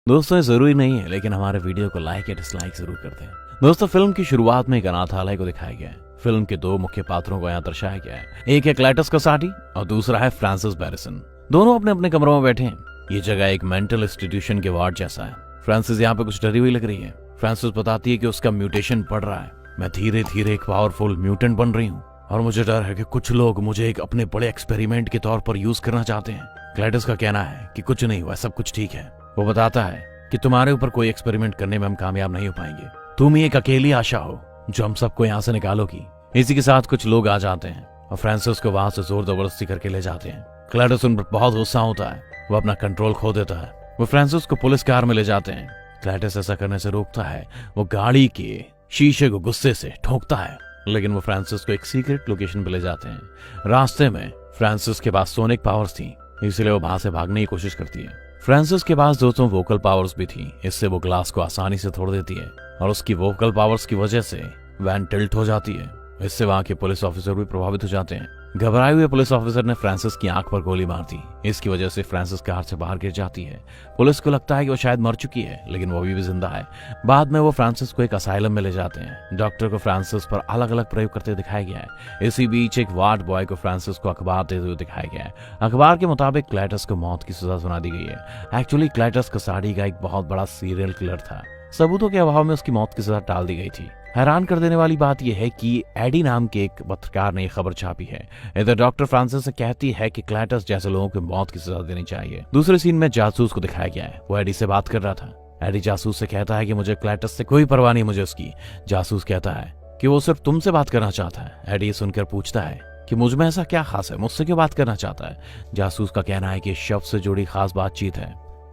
दोस्तों, ये जरूरी नहीं है लेकिन हमारे वीडियो को लाइक या डिसलाइक जरूर करते हैं। दोस्तों, फिल्म की शुरुआत में एक अनाथालय को दिखाया गया है। फिल्म के दो मुख्य पात्रों को यहाँ दर्शाया गया है। एक है क्लेटस कसाडी और दूसरा है फ्रांसिस बैरिसन। दोनों अपने अपने कमरों में बैठे हैं। ये जगह एक मेंटल इंस्टीट्यूशन के वार्ड जैसा है। फ्रांसिस यहाँ पे कुछ डरी हुई लग रही है। फ्रांसिस बताती है कि उसका म्यूटेशन बढ़ रहा है। मैं धीरे धीरे एक पावरफुल म्यूटेंट बन रही हूँ और मुझे डर है कि कुछ लोग मुझे एक अपने बड़े एक्सपेरिमेंट के तौर पर यूज करना चाहते हैं। क्लेटस का कहना है कि कुछ नहीं हुआ, सब कुछ ठीक है। वो बताता है कि तुम्हारे ऊपर कोई एक्सपेरिमेंट करने में हम कामयाब नहीं हो पाएंगे। तुम ही एक अकेली आशा हो जो हम सबको यहाँ से निकालोगी। इसी के साथ कुछ लोग आ जाते हैं और फ्रांसिस को वहां से जोर जबरदस्ती करके ले जाते हैं। क्लेटस उन पर बहुत गुस्सा होता है। वो अपना कंट्रोल खो देता है। वो फ्रांसिस को पुलिस कार में ले जाते हैं। क्लेटस ऐसा करने से रोकता है। वो गाड़ी के शीशे को गुस्से से ठोकता है, लेकिन वो फ्रांसिस को एक सीक्रेट लोकेशन पे ले जाते हैं। रास्ते में फ्रांसिस के पास सोनिक पावर्स थी, इसलिए वो वहां से भागने की कोशिश करती है। फ्रांसिस के पास दोस्तों वोकल पावर्स भी थी, इससे वो ग्लास को आसानी से तोड़ देती है और उसकी वोकल पावर्स की वजह से वैन टिल्ट हो जाती है। इससे वहां के पुलिस ऑफिसर भी प्रभावित हो जाते हैं। घबराए हुए पुलिस ऑफिसर ने फ्रांसिस की आंख पर गोली मार दी। इसकी वजह से फ्रांसिस कार से बाहर गिर जाती है। पुलिस को लगता है कि वो शायद मर चुकी है, लेकिन वो अभी भी जिंदा है। बाद में वो फ्रांसिस को एक असाइलम में ले जाते हैं। डॉक्टर को फ्रांसिस पर अलग अलग प्रयोग करते दिखाया गया है। इसी बीच एक वार्ड बॉय को फ्रांसिस को अखबार देते हुए दिखाया गया है। अखबार के मुताबिक क्लेटस को मौत की सजा सुना दी गई है। एक्चुअली क्लेटस कसाडी का एक बहुत बड़ा सीरियल किलर था। सबूतों के अभाव में उसकी मौत की सजा टाल दी गई थी। हैरान कर देने वाली बात यह है कि एडी नाम के एक पत्रकार ने यह खबर छापी है। इधर डॉक्टर फ्रांसिस से कहती है कि क्लेटस जैसे लोगों को मौत की सजा देनी चाहिए। दूसरे सीन में जासूस को दिखाया गया है। वो एडी से बात कर रहा था। एडी जासूस से कहता है कि मुझे क्लेटस से कोई परवाह नहीं, मुझे उसकी। जासूस कहता है कि वो सिर्फ तुमसे बात करना चाहता है। एडी सुनकर पूछता है कि मुझ में ऐसा क्या खास है, मुझसे क्यों बात करना चाहता है। जासूस का कहना है कि शव से जुड़ी खास बातचीत है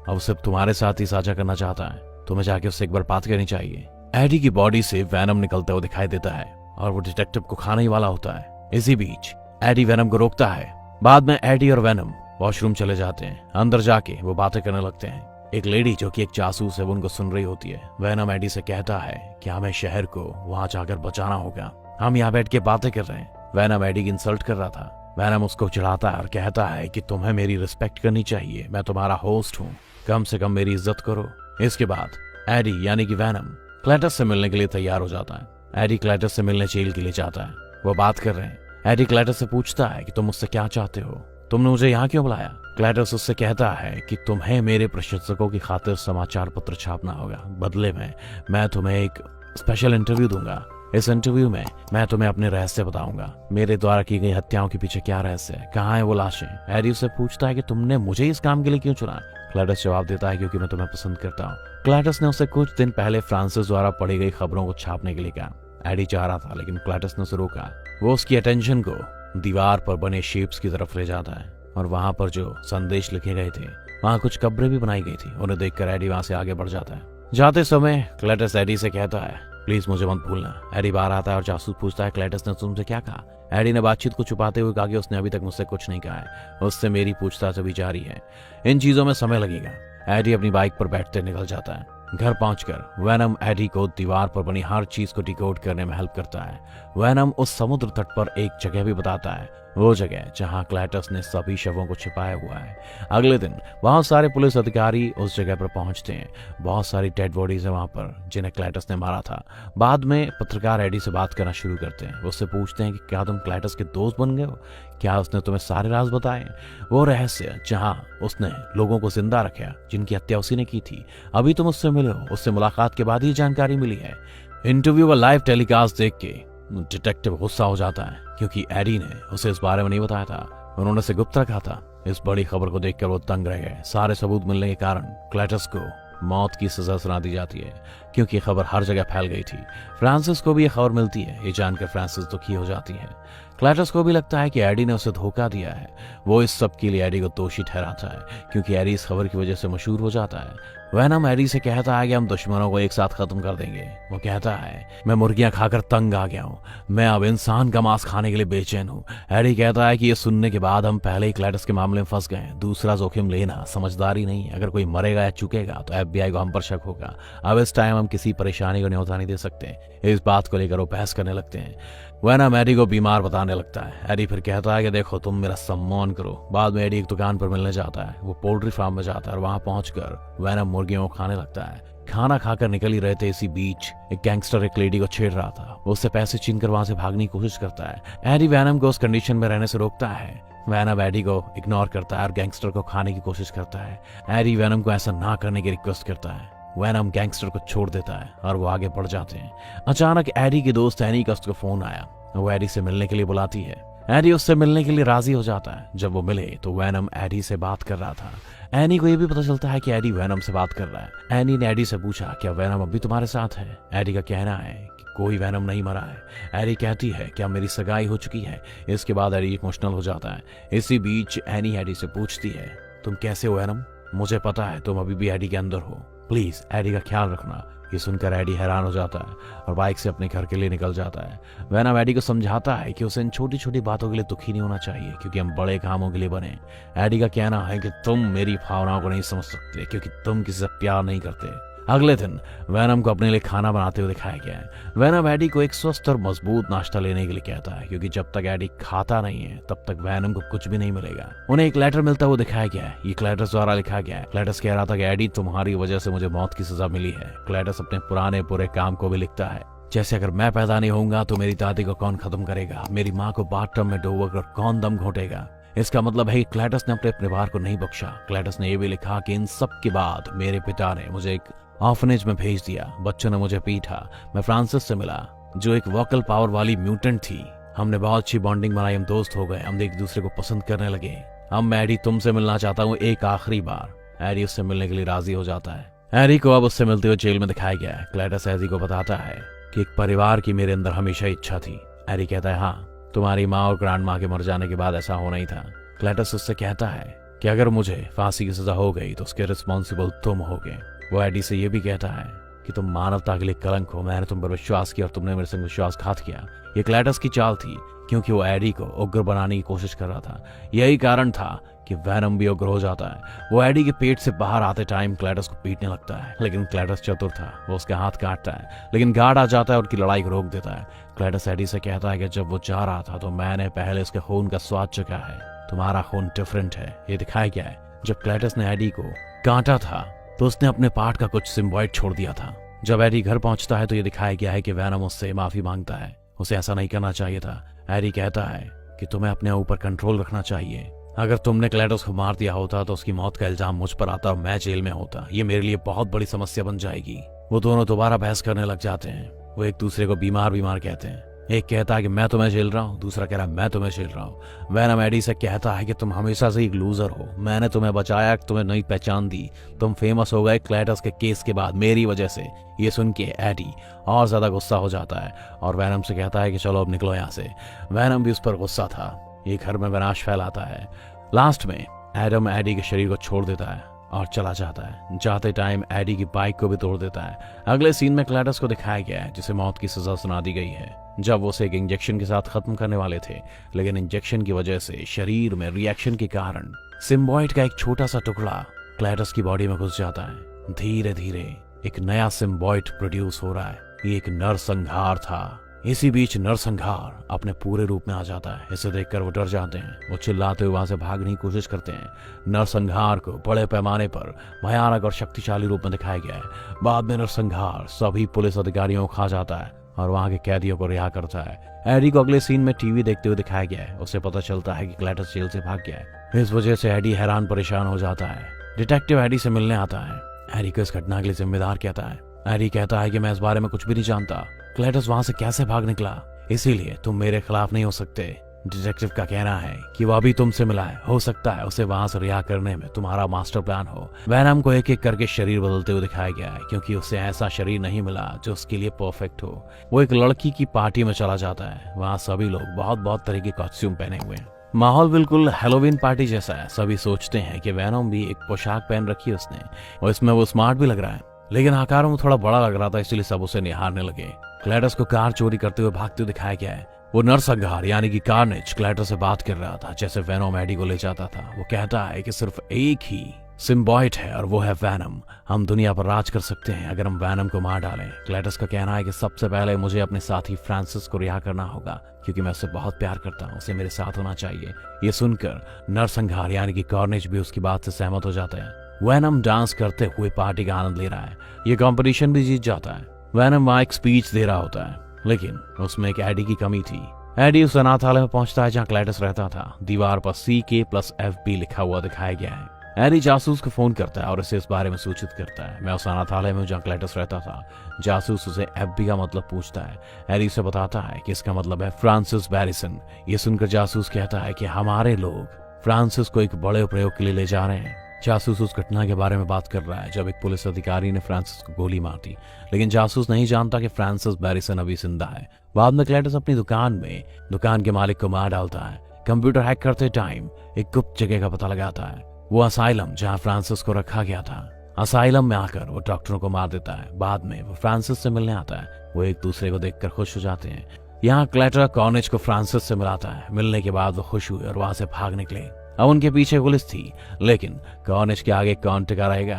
और सिर्फ तुम्हारे साथ ही साझा करना चाहता है। तुम्हें जाके उससे एक बार बात करनी चाहिए। एडी की बॉडी से वैनम निकलता हुआ दिखाई देता है और वो डिटेक्टिव को खाने ही वाला होता है। इसी बीच एडी वैनम को रोकता है। बाद में एडी और वैनम वॉशरूम चले जाते हैं। अंदर जाके वो बातें करने लगते हैं। एक लेडी जो कि एक जासूस है वो उनको सुन रही होती है। वैनम एडी से कहता है कि हमें शहर को वहां जाकर बचाना होगा, हम यहाँ बैठ के बातें कर रहे हैं। वैनम एडी की इंसल्ट कर रहा था। वैनम उसको चिढ़ाता है और कहता है कि तुम्हें मेरी रिस्पेक्ट करनी चाहिए, मैं तुम्हारा होस्ट हूँ, कम से कम मेरी इज्जत करो। इसके बाद एडी यानी कि वैनम क्लेटस से मिलने के लिए तैयार हो जाता है। एडी क्लेटस से मिलने जेल के लिए जाता है। वो बात कर रहे हैं। एडी क्लेटस से पूछता है कि तुम मुझसे क्या चाहते हो, तुमने मुझे यहाँ क्यों बुलाया। क्लेटस उससे कहता है कि तुम्हें मेरे प्रशंसकों की खातिर समाचार पत्र छापना होगा। बदले में मैं तुम्हें एक स्पेशल इंटरव्यू दूंगा। इस इंटरव्यू में मैं तुम्हें अपने रहस्य बताऊंगा। मेरे द्वारा की गई हत्याओं के पीछे क्या रहस्य है, कहाँ है वो लाशें। एडी उससे पूछता है कि तुमने मुझे इस काम के लिए क्यों चुना। क्लेटस जवाब देता है क्योंकि मैं तुम्हें पसंद करता हूँ। क्लेटस ने उसे कुछ दिन पहले फ्रांसिस द्वारा पढ़ी गई खबरों को छापने के लिए कहा। एडी चाह रहा था लेकिन क्लेटस ने उसे रोका। वो उसकी अटेंशन को दीवार पर बने शेप्स की तरफ ले जाता है और वहां पर जो संदेश लिखे गए थे वहां कुछ कब्रें भी बनाई गई थी। उन्हें देखकर एडी वहां से आगे बढ़ जाता है। जाते समय क्लेटस एडी से कहता है प्लीज मुझे मत भूलना। एडी बाहर आता है और जासूस पूछता है क्लेटस ने तुमसे क्या कहा। एडी ने बातचीत को छुपाते हुए कहा कि उसने अभी तक मुझसे कुछ नहीं कहा है, उससे मेरी पूछताछ अभी जारी है, इन चीजों में समय लगेगा। एडी अपनी बाइक पर बैठते निकल जाता है। घर पहुंचकर वैनम एडी को दीवार पर बनी हर चीज को डिकोड करने में हेल्प करता है। वैनम उस समुद्र तट पर एक जगह भी बताता है, वो जगह जहां क्लेटस ने सभी शवों को छिपाया हुआ है। अगले दिन बहुत सारे पुलिस अधिकारी उस जगह पर पहुंचते हैं। बहुत सारी डेड बॉडीज है वहां पर जिन्हें क्लेटस ने मारा था। बाद में पत्रकार एडी से बात करना शुरू करते हैं। उससे पूछते हैं कि क्या तुम क्लेटस के दोस्त बन गए हो, क्या उसने तुम्हें सारे राज बताए, वो रहस्य जहां उसने लोगों को जिंदा रखा जिनकी हत्या उसी ने की थी। अभी तुम उससे मिले हो, उससे मुलाकात के बाद ही जानकारी मिली है। इंटरव्यू का लाइव टेलीकास्ट देख के डिटेक्टिव गुस्सा हो जाता है क्योंकि एडी ने उसे इस बारे में नहीं बताया था, उन्होंने उसे गुप्त रखा था। इस बड़ी खबर को देखकर वो दंग रह गए। सारे सबूत मिलने के कारण क्लेटस को मौत की सजा सुना दी जाती है क्योंकि खबर हर जगह फैल गई थी। फ्रांसिस को भी यह खबर मिलती है। ये जानकर फ्रांसिस दुखी हो जाती है। क्लेटस को भी लगता है कि एडी ने उसे धोखा दिया है। वो इस सब के लिए एडी को दोषी ठहराता है क्योंकि एडी इस खबर की वजह से मशहूर हो जाता है। वैनम एडी से कहता है कि हम दुश्मनों को एक साथ खत्म कर देंगे। वो कहता है मैं मुर्गियां खाकर तंग आ गया हूँ, मैं अब इंसान का मांस खाने के लिए बेचैन हूँ। एडी कहता है कि ये सुनने के बाद हम पहले ही क्लेटस के मामले में फंस गए। दूसरा जोखिम लेना समझदारी नहीं है। अगर कोई मरेगा या चुकेगा तो FBI को हम पर शक होगा। अब इस टाइम हम किसी परेशानी को न्योता नहीं दे सकते। इस बात को लेकर वो बहस करने लगते हैं। वैनम एडी को बीमार बताने लगता है। एडी फिर कहता है कि देखो तुम मेरा सम्मान करो। बाद में एडी एक दुकान पर मिलने जाता है। वो पोल्ट्री फार्म में जाता है और वहां पहुंचकर वैनम मुर्गियों को खाने लगता है। खाना खाकर निकल ही रहे थे, इसी बीच एक गैंगस्टर एक लेडी को छेड़ रहा था। वो उससे पैसे छीनकर वहां से भागने की कोशिश करता है। एडी वैनम को उस कंडीशन में रहने से रोकता है। वैनम एडी को इग्नोर करता है और गैंगस्टर को खाने की कोशिश करता है। एडी वैनम को ऐसा ना करने की रिक्वेस्ट करता है। वैनम गैंगस्टर को छोड़ देता है और वो आगे बढ़ जाते हैं। अचानक एडी के दोस्त एनी का उसको फोन आया। वो एडी से मिलने के लिए बुलाती है। एडी उससे मिलने के लिए राजी हो जाता है। जब वो मिले तो वैनम एडी से बात कर रहा था। एनी को यह भी पता चलता है कि एडी वैनम से बात कर रहा है। एनी ने एडी से पूछा, क्या वैनम अभी तुम्हारे साथ है? एडी का कहना है कि कोई वैनम नहीं मरा है। एडी कहती है, क्या मेरी सगाई हो चुकी है? इसके बाद एडी इमोशनल हो जाता है। इसी बीच एनी एडी से पूछती है, तुम कैसे हो वैनम? मुझे पता है तुम अभी भी एडी के अंदर हो, प्लीज एडी का ख्याल रखना। ये सुनकर एडी हैरान हो जाता है और बाइक से अपने घर के लिए निकल जाता है। वैनम एडी को समझाता है कि उसे इन छोटी छोटी बातों के लिए दुखी नहीं होना चाहिए, क्योंकि हम बड़े कामों के लिए बने। एडी का कहना है कि तुम मेरी भावनाओं को नहीं समझ सकते, क्योंकि तुम किसी से प्यार नहीं करते। अगले दिन वैनम को अपने लिए खाना बनाते हुए दिखाया गया है। वैनम एडी को एक स्वस्थ और मजबूत नाश्ता लेने के लिए कहता है, क्योंकि जब तक एडी खाता नहीं है तब तक वैनम को कुछ भी नहीं मिलेगा। उन्हें एक लेटर मिलता हुआ दिखाया गया है। ये क्लैटस द्वारा लिखा गया है। क्लैटस कह रहा था कि एडी तुम्हारी वजह से मुझे मौत की सजा मिली है। क्लैटस अपने पुराने बुरे काम को भी लिखता है, जैसे अगर मैं पैदा नहीं होऊंगा तो मेरी दादी को कौन खत्म करेगा, मेरी माँ को बाथटब में डुबोकर कौन दम घोटेगा। इसका मतलब है क्लैटस ने अपने परिवार को नहीं बख्शा। क्लैटस ने यह भी लिखा कि इन सब के बाद मेरे पिता ने मुझे एक ऑर्फनेज में भेज दिया। बच्चों ने मुझे पीटा। मैं फ्रांसिस से मिला, जो एक वोकल पावर वाली म्यूटेंट थी। हमने बहुत अच्छी बॉन्डिंग बनाई, हम दोस्त हो गए, हम एक दूसरे को पसंद करने लगे। अब मैं एडी तुमसे मिलना चाहता हूँ एक आखिरी बार। एडी उससे मिलने के लिए राजी हो जाता है। एडी को अब उससे मिलते हुए जेल में दिखाया गया है। क्लैटस एडी को बताता है कि एक परिवार की मेरे अंदर हमेशा इच्छा थी। एडी कहता है, हाँ, तुम्हारी माँ और ग्रैंड माँ के मर जाने के बाद ऐसा होना ही था। क्लैटस उससे कहता है कि अगर मुझे फांसी की सजा हो गई तो उसके रिस्पॉन्सिबल तुम होगे। वो एडी से ये भी कहता है कि तुम मानवता के लिए कलंक हो, मैंने तुम पर विश्वास किया और तुमने मेरे संग विश्वासघात किया। ये क्लैटस की चाल थी, क्योंकि वो एडी को उग्र बनाने की कोशिश कर रहा था। यही कारण था कि वैनम भी उग्र हो जाता है। वो एडी के पेट से बाहर आते टाइम क्लैटस को पीटने लगता है, लेकिन क्लैटस चतुर था। वो उसके हाथ काटता है, लेकिन गार्ड आ जाता है और उनकी लड़ाई को रोक देता है। क्लैटस एडी से कहता है कि जब वो जा रहा था तो मैंने पहले उसके खून का स्वाद चखा है, तुम्हारा खून डिफरेंट है। ये दिखाया गया है जब क्लैटस ने एडी को काटा था तो उसने अपने पार्ट का कुछ सिम्बॉइड छोड़ दिया था। जब एडी घर पहुंचता है तो ये दिखाया गया है कि वैनम उससे माफी मांगता है। उसे ऐसा नहीं करना चाहिए था। एडी कहता है कि तुम्हें अपने ऊपर कंट्रोल रखना चाहिए। अगर तुमने क्लैटस को मार दिया होता तो उसकी मौत का इल्जाम मुझ पर आता और मैं जेल में होता। ये मेरे लिए बहुत बड़ी समस्या बन जाएगी। वो दोनों दोबारा बहस करने लग जाते हैं। वो एक दूसरे को बीमार बीमार कहते हैं। एक कहता है कि मैं तुम्हें झेल रहा हूँ, दूसरा कह रहा है मैं तुम्हें झेल रहा हूँ। वैनम एडी से कहता है कि तुम हमेशा से एक लूजर हो, मैंने तुम्हें बचाया, तुम्हें नई पहचान दी, तुम फेमस हो गए क्लैटस के केस के बाद मेरी वजह से। ये सुन के एडी और ज्यादा गुस्सा हो जाता है और वैनम से कहता है कि चलो अब निकलो यहाँ से। वैनम भी उस पर गुस्सा था। ये घर में विनाश फैलाता है। लास्ट में एडम एडी के शरीर को छोड़ देता है और चला जाता है। जाते टाइम एडी की बाइक को भी तोड़ देता है। अगले सीन में क्लैटस को दिखाया गया है जिसे मौत की सजा सुना दी गई है, जब वो उसे एक इंजेक्शन के साथ खत्म करने वाले थे, लेकिन इंजेक्शन की वजह से शरीर में रिएक्शन के कारण सिम्बॉइड का एक छोटा सा टुकड़ा क्लैटस की बॉडी में घुस जाता है। धीरे धीरे एक नया सिम्बॉइड प्रोड्यूस हो रहा है। ये एक नरसंहार था। इसी बीच नरसंहार अपने पूरे रूप में आ जाता है। इसे देखकर वो डर जाते हैं। वो चिल्लाते हुए वहां से भागने की कोशिश करते हैं। नरसंहार को बड़े पैमाने पर भयानक और शक्तिशाली रूप में दिखाया गया है। बाद में नरसंहार सभी पुलिस अधिकारियों को खा जाता है और वहां के कैदियों को रिहा करता है। एडी को अगले सीन में टीवी देखते हुए दिखाया गया है। उसे पता चलता है कि क्लैटस जेल से भाग गया है। इस वजह से एडी हैरान परेशान हो जाता है। डिटेक्टिव एडी से मिलने आता है। एडी को इस घटना के लिए जिम्मेदार कहता है। एडी कहता है कि मैं इस बारे में कुछ भी नहीं जानता। क्लैटस वहां से कैसे भाग निकला, इसीलिए तुम मेरे खिलाफ नहीं हो सकते। डिटेक्टिव का कहना है कि वो अभी तुमसे मिला है, हो सकता है उसे वहां से रिहा करने में तुम्हारा मास्टर प्लान हो। वैनम को एक एक करके शरीर बदलते हुए दिखाया गया है, क्योंकि उसे ऐसा शरीर नहीं मिला जो उसके लिए परफेक्ट हो। वो एक लड़की की पार्टी में चला जाता है। वहाँ सभी लोग बहुत बहुत तरह के कॉस्ट्यूम पहने हुए हैं। माहौल बिल्कुल हैलोवीन पार्टी जैसा है। सभी सोचते हैं कि वैनम भी एक पोशाक पहन रखी है उसने, और इसमें वो स्मार्ट भी लग रहा है, लेकिन आकार में थोड़ा बड़ा लग रहा था, इसलिए सब उसे निहारने लगे। क्लैटस को कार चोरी करते हुए भागते हुए दिखाया गया है। वो नरसंहार यानी कि कार्नेज क्लैटस से बात कर रहा था, जैसे वैनम एडी को ले जाता था। वो कहता है कि सिर्फ एक ही सिम्बॉयट है और वो है वैनम। हम दुनिया पर राज कर सकते हैं अगर हम वैनम को मार डालें। क्लेटस का कहना है कि सबसे पहले मुझे अपने साथी फ्रांसिस को रिहा करना होगा क्योंकि मैं उससे बहुत प्यार करता हूँ, उसे मेरे साथ होना चाहिए। ये सुनकर नरसंहार यानी कि कॉर्निश भी उसकी बात से सहमत हो जाता है। वैनम डांस करते हुए पार्टी का आनंद ले रहा है, ये कंपटीशन भी जीत जाता है। वैनम वहां एक स्पीच दे रहा होता है, लेकिन उसमें एक एडी की कमी थी। एडी उस अनाथालय में पहुंचता है जहां क्लेटस रहता था। दीवार पर CK+FB लिखा हुआ दिखाया गया है। एडी जासूस को फोन करता है और उसे इस बारे में सूचित करता है। मैं उस अनाथालय में जहां क्लेटस रहता था। जासूस उसे FB का मतलब पूछता है। एडी उसे बताता है कि इसका मतलब है फ्रांसिस बैरिसन। ये सुनकर जासूस कहता है कि हमारे लोग फ्रांसिस को एक बड़े प्रयोग के लिए ले जा रहे हैं। जासूस उस घटना के बारे में बात कर रहा है जब एक पुलिस अधिकारी ने फ्रांसिस को गोली मार दी, लेकिन जासूस नहीं जानता कि फ्रांसिस बैरिसन अभी जिंदा है। बाद में क्लेटस अपनी दुकान के मालिक को मार डालता है। कंप्यूटर हैक करते टाइम एक गुप्त जगह का पता लगाता है, वो असाइलम जहां फ्रांसिस को रखा गया था। असाइलम में आकर वो डॉक्टरों को मार देता है। बाद में वो फ्रांसिस से मिलने आता है। वो एक दूसरे को देखकर खुश हो जाते हैं। यहाँ क्लेटर कॉर्निश को फ्रांसिस से मिलाता है। मिलने के बाद वो खुश हुए और वहां से भाग निकले। अब उनके पीछे पुलिस थी, लेकिन कॉर्निश के आगे कौन टिका रहेगा।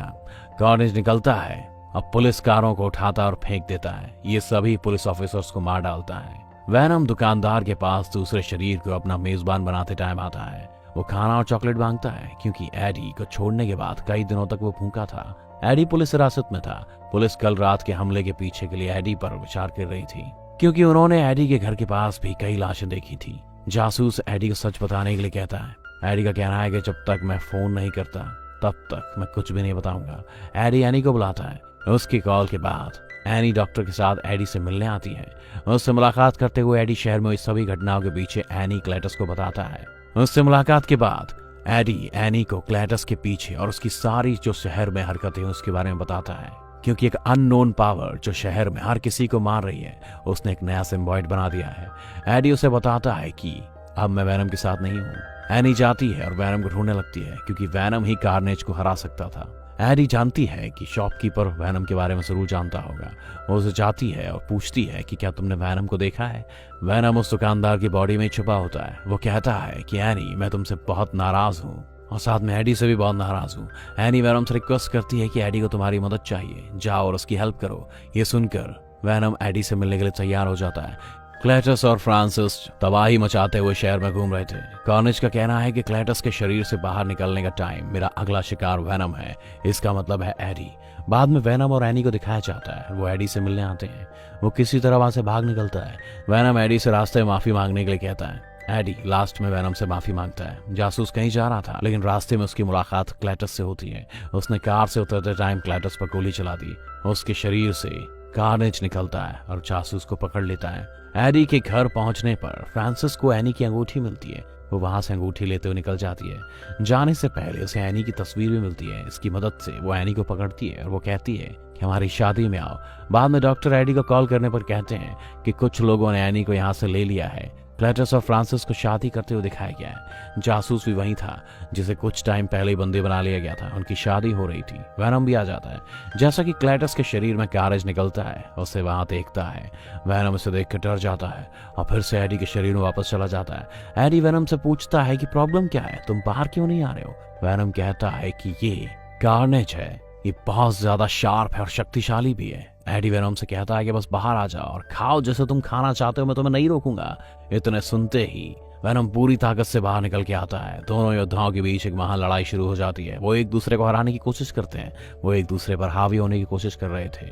कॉर्निश निकलता है, अब पुलिस कारों को उठाता और फेंक देता है। ये सभी पुलिस ऑफिसर्स को मार डालता है। वैनम दुकानदार के पास दूसरे शरीर को अपना मेजबान बनाते टाइम आता है। वो खाना और चॉकलेट मांगता है क्योंकि एडी को छोड़ने के बाद कई दिनों तक वो भूखा था। एडी पुलिस हिरासत में था। पुलिस कल रात के हमले के पीछे के लिए एडी पर विचार कर रही थी क्योंकि उन्होंने एडी के घर के पास भी कई लाशें देखी थी। जासूस एडी को सच बताने के लिए कहता है। एडी का कहना है कि जब तक मैं फोन नहीं करता तब तक मैं कुछ भी नहीं बताऊंगा। एडी एनी को बुलाता है। उसकी कॉल के बाद एनी डॉक्टर के साथ एडी से मिलने आती है। उससे मुलाकात करते हुए एडी शहर में हुई सभी घटनाओं के पीछे एनी क्लेटस को बताता है। उससे मुलाकात के बाद एडी एनी को क्लेटस के पीछे और उसकी सारी जो शहर में हरकतें उसके बारे में बताता है क्योंकि एक अननोन पावर जो शहर में हर किसी को मार रही है, उसने एक नया सिम्बॉयट बना दिया है। एडी उसे बताता है कि अब मैं वैनम के साथ नहीं हूँ। एनी जाती है और वैनम को ढूंढने लगती है क्योंकि वैनम ही कार्नेज को हरा सकता था। एडी जानती है कि शॉपकीपर वैनम के बारे में जरूर जानता होगा। वो उसे जाती है और पूछती है कि क्या तुमने वैनम को देखा है। वैनम उस दुकानदार की बॉडी में छुपा होता है। वो कहता है कि एनी मैं तुमसे बहुत नाराज हूँ और साथ में एडी से भी बहुत नाराज हूँ। एनी वैनम से रिक्वेस्ट करती है कि एडी को तुम्हारी मदद चाहिए, जाओ और उसकी हेल्प करो। ये सुनकर वैनम एडी से मिलने के लिए तैयार हो जाता है। क्लेटस और फ्रांसिस तबाही मचाते हुए शहर में घूम रहे थे। कॉर्निश का कहना है कि क्लेटस के शरीर से बाहर निकलने का टाइम मेरा अगला शिकार वैनम है, इसका मतलब है एडी। बाद में वैनम और एनी को दिखाया जाता है। वो एडी से मिलने आते हैं। वो किसी तरह वहां से भाग निकलता है। वैनम एडी से रास्ते में माफी मांगने के लिए कहता है। एडी लास्ट में वैनम से माफी मांगता है। जासूस कहीं जा रहा था, लेकिन रास्ते में उसकी मुलाकात क्लेटस से होती है। उसने कार से उतरते टाइम क्लेटस पर गोली चला दी। उसके शरीर से कार्नेज निकलता है और जासूस को पकड़ लेता है। एडी के घर पहुंचने पर फ्रांसिस को एनी की अंगूठी मिलती है। वो वहां से अंगूठी लेते हुए निकल जाती है। जाने से पहले उसे एनी की तस्वीर भी मिलती है। इसकी मदद से वो एनी को पकड़ती है और वो कहती है कि हमारी शादी में आओ। बाद में डॉक्टर एडी को कॉल करने पर कहते हैं कि कुछ लोगों ने एनी को यहाँ से ले लिया है। क्लेटस और फ्रांसिस को शादी करते हुए दिखाया गया है। जासूस भी वही था जिसे कुछ टाइम पहले ही बंदी बना लिया गया था। उनकी शादी हो रही थी। वैनम भी आ जाता है। जैसा कि क्लेटस के शरीर में कार्नेज निकलता है, उसे वहां देखता है। वैनम उसे देख कर डर जाता है और फिर से एडी के शरीर में वापस चला जाता है। एडी वैनम से पूछता है कि प्रॉब्लम क्या है, तुम बाहर क्यों नहीं आ रहे हो। वैनम कहता है कि ये कार्नेज है, ये बहुत ज्यादा शार्प है और शक्तिशाली भी है। एडी वैनम से कहता है कि बस बाहर आ जाओ और खाओ जैसे तुम खाना चाहते हो, मैं तुम्हें नहीं रोकूंगा। इतने सुनते ही वैनम पूरी ताकत से बाहर निकल के आता है। दोनों योद्धाओं के बीच एक महान लड़ाई शुरू हो जाती है। वो एक दूसरे को हराने की कोशिश करते हैं। वो एक दूसरे पर हावी होने की कोशिश कर रहे थे।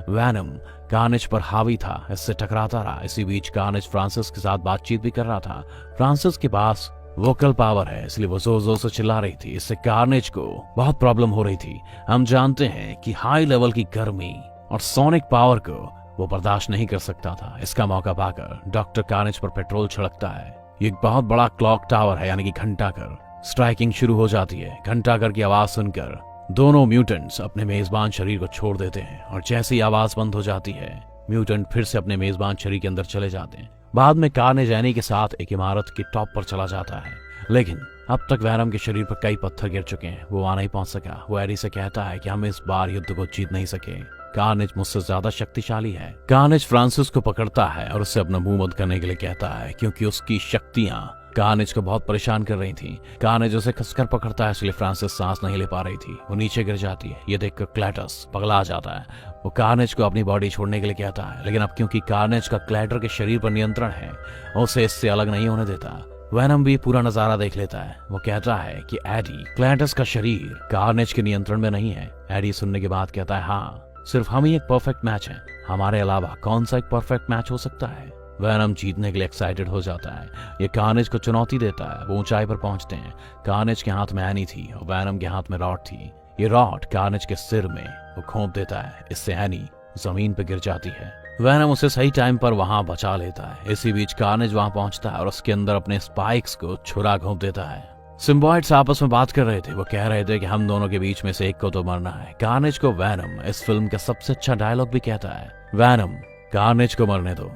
वैनम कार्नेज पर हावी था, इससे टकराता रहा। इसी बीच कार्नेज फ्रांसिस के साथ बातचीत भी कर रहा था। फ्रांसिस के पास वोकल पावर है, इसलिए वो जोर जोर से चिल्ला रही थी। इससे कार्नेज को बहुत प्रॉब्लम हो रही थी। हम जानते हैं कि हाई लेवल की गर्मी और सोनिक पावर को वो बर्दाश्त नहीं कर सकता था। इसका मौका पाकर डॉक्टर कार्नेज पर पेट्रोल छिड़कता है। ये एक बहुत बड़ा क्लॉक टावर है, यानी कि घंटाघर। स्ट्राइकिंग शुरू हो जाती है। घंटाघर की आवाज सुनकर दोनों म्यूटेंट्स अपने मेजबान शरीर को छोड़ देते हैं और जैसे ही आवाज बंद हो जाती है, म्यूटेंट फिर से अपने मेजबान शरीर के अंदर चले जाते हैं। बाद में कार्नेज एनी के साथ एक इमारत की टॉप पर चला जाता है, लेकिन अब तक वैनम के शरीर पर कई पत्थर गिर चुके हैं। वो वहां नहीं पहुंच सका। वो एडी से कहता है कि हम इस बार युद्ध को जीत नहीं सके। कार्नेज मुझसे ज्यादा शक्तिशाली है। कार्नेज फ्रांसिस को पकड़ता है और उससे अपना मुंह बंद करने के लिए कहता है क्योंकि उसकी शक्तियां कार्नेज को बहुत परेशान कर रही थी। कार्नेज उसे कसकर पकड़ता है, इसलिए फ्रांसिस सांस नहीं ले पा रही थी। वो नीचे गिर जाती है। ये देखकर क्लैटस पगला जाता है। वो कार्नेज को अपनी बॉडी छोड़ने के लिए कहता है, लेकिन अब क्योंकि कार्नेज का क्लैटर के शरीर पर नियंत्रण है, उसे इससे अलग नहीं होने देता। वैनम भी पूरा नजारा देख लेता है। वो कहता है कि एडी, क्लैटस का शरीर कार्नेज के नियंत्रण में नहीं है। एडी सुनने के बाद कहता है, हाँ, सिर्फ हम ही एक परफेक्ट मैच है, हमारे अलावा कौन सा एक परफेक्ट मैच हो सकता है। वैनम जीतने के लिए एक्साइटेड हो जाता है। ये कार्नेज को चुनौती देता है। वो ऊंचाई पर पहुंचते हैं। कार्नेज के हाथ में एनी थी और वैनम के हाथ में रॉड थी। ये रॉड कार्नेज के सिर में वो घोंप देता है। इससे एनी जमीन पर गिर जाती है। वैनम उसे सही टाइम पर वहां बचा लेता है। इसी बीच कार्नेज वहां पहुंचता है और उसके अंदर अपने स्पाइक्स को छुरा घोंप देता है। सिम्बाइट्स आपस में बात कर रहे थे। वो कह रहे थे कि हम दोनों के बीच में से एक को तो मरना है। कार्नेज को वैनम इस फिल्म का सबसे अच्छा डायलॉग भी कहता है, वैनम, कार्नेज को मरने दो।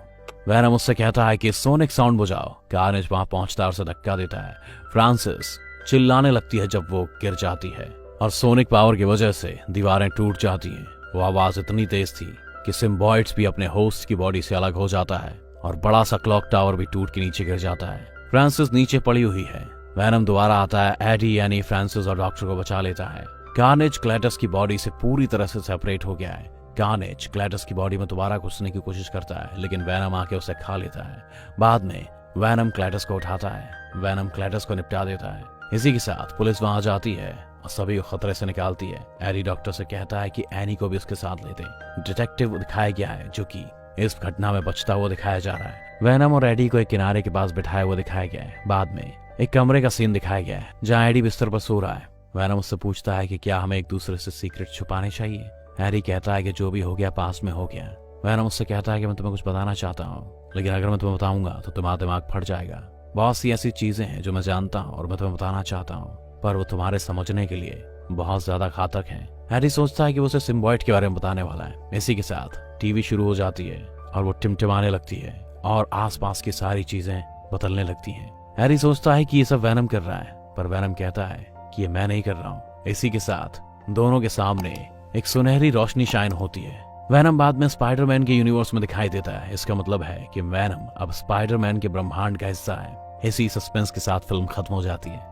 वैनम उससे कहता है कि सोनिक साउंड बजाओ। कार्नेज वहां पहुंचता है और उसे धक्का देता है। फ्रांसिस चिल्लाने लगती है जब वो गिर जाती है और सोनिक पावर की वजह से दीवारें टूट जाती हैं। वो आवाज इतनी तेज थी कि सिम्बाइट्स भी अपने होस्ट की बॉडी से अलग हो जाता है और बड़ा सा क्लॉक टावर भी टूट के नीचे गिर जाता है। फ्रांसिस नीचे पड़ी हुई है। वैनम दोबारा आता है। एडी यानी फ्रांसिस और डॉक्टर को बचा लेता है। कार्नेज क्लैटस की बॉडी से पूरी तरह से सेपरेट हो गया है। कार्नेज क्लैटस की बॉडी में दोबारा घुसने की कोशिश करता है, लेकिन वैनम आके उसे खा लेता है। बाद में वैनम क्लैटस को उठाता है। वैनम क्लैटस को निपटा देता है। इसी के साथ पुलिस वहां जाती है और सभी को खतरे से निकालती है। एडी डॉक्टर से कहता है कि एनी को भी उसके साथ लेते। डिटेक्टिव दिखाया गया है जो कि इस घटना में बचता हुआ दिखाया जा रहा है। वैनम और एडी को एक किनारे के पास बिठाया हुआ दिखाया गया है। बाद में एक कमरे का सीन दिखाया गया है जहाँ एडी बिस्तर पर सो रहा है। वैनम उससे पूछता है कि क्या हमें एक दूसरे से सीक्रेट छुपाने चाहिए। एडी कहता है कि जो भी हो गया पास में हो गया। वैनम उससे कहता है कि मैं तुम्हें कुछ बताना चाहता हूँ, लेकिन अगर मैं तुम्हें बताऊंगा तो तुम्हारा दिमाग फट जाएगा। बहुत सी ऐसी चीजें हैं जो मैं जानता हूँ और मैं तुम्हें बताना चाहता हूँ, पर वो तुम्हारे समझने के लिए बहुत ज्यादा घातक है। एडी सोचता है कि वो उसे सिम्बाइट के बारे में बताने वाला है। इसी के साथ टीवी शुरू हो जाती है और वो टिमटिमाने लगती है और आसपास की सारी चीजें बदलने लगती हैं। एडी सोचता है कि ये सब वैनम कर रहा है, पर वैनम कहता है कि ये मैं नहीं कर रहा हूँ। इसी के साथ दोनों के सामने एक सुनहरी रोशनी शाइन होती है। वैनम बाद में स्पाइडरमैन के यूनिवर्स में दिखाई देता है। इसका मतलब है कि वैनम अब स्पाइडरमैन के ब्रह्मांड का हिस्सा है। इसी सस्पेंस के साथ फिल्म खत्म हो जाती है।